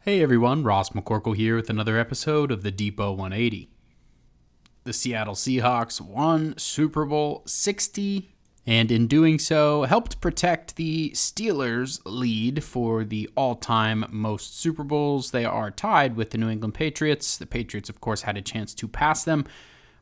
Hey everyone, Ross McCorkle here with another episode of the Depot 180. The Seattle Seahawks won Super Bowl 60, and in doing so, helped protect the Steelers' lead for the all-time most Super Bowls. They are tied with the New England Patriots. The Patriots, of course, had a chance to pass them,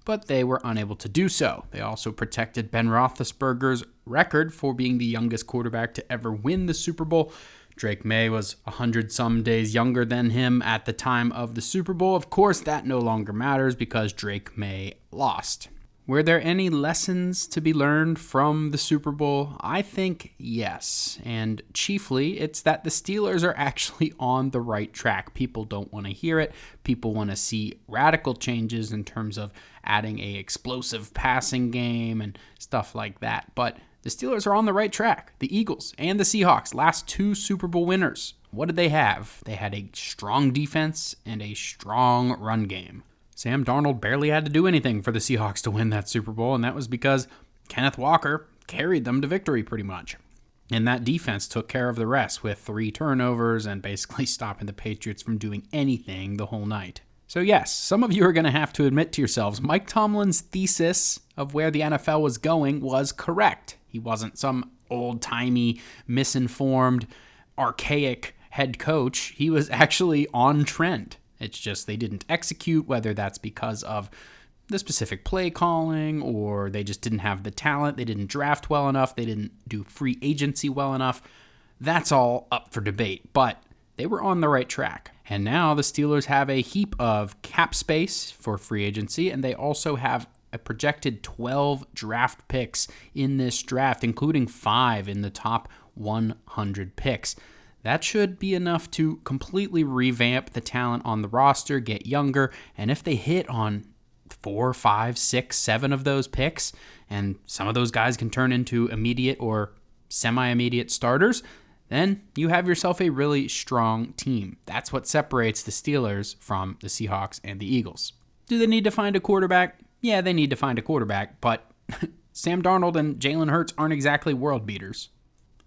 but they were unable to do so. They also protected Ben Roethlisberger's record for being the youngest quarterback to ever win the Super Bowl. Drake May was 100-some days younger than him at the time of the Super Bowl. Of course, that no longer matters because Drake May lost. Were there any lessons to be learned from the Super Bowl? I think yes. And chiefly, it's that the Steelers are actually on the right track. People don't want to hear it. People want to see radical changes in terms of adding an explosive passing game and stuff like that. But the Steelers are on the right track. The Eagles and the Seahawks, last two Super Bowl winners. What did they have? They had a strong defense and a strong run game. Sam Darnold barely had to do anything for the Seahawks to win that Super Bowl, and that was because Kenneth Walker carried them to victory pretty much. And that defense took care of the rest with 3 turnovers and basically stopping the Patriots from doing anything the whole night. So yes, some of you are going to have to admit to yourselves, Mike Tomlin's thesis of where the NFL was going was correct. He wasn't some old-timey, misinformed, archaic head coach. He was actually on trend. It's just they didn't execute, whether that's because of the specific play calling or they just didn't have the talent, they didn't draft well enough, they didn't do free agency well enough. That's all up for debate, but they were on the right track. And now the Steelers have a heap of cap space for free agency, and they also have a projected 12 draft picks in this draft, including 5 in the top 100 picks. That should be enough to completely revamp the talent on the roster, get younger, and if they hit on 4, 5, 6, 7 of those picks, and some of those guys can turn into immediate or semi-immediate starters, then you have yourself a really strong team. That's what separates the Steelers from the Seahawks and the Eagles. Do they need to find a quarterback? Yeah, they need to find a quarterback, but Sam Darnold and Jalen Hurts aren't exactly world beaters.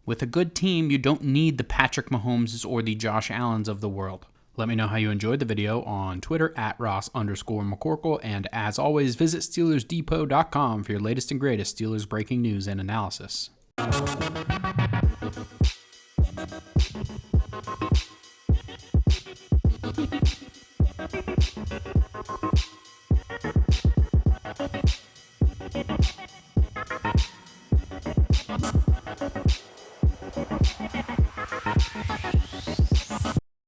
With a good team, you don't need the Patrick Mahomes or the Josh Allens of the world. Let me know how you enjoyed the video on Twitter at Ross_McCorkle, and as always, visit SteelersDepot.com for your latest and greatest Steelers breaking news and analysis.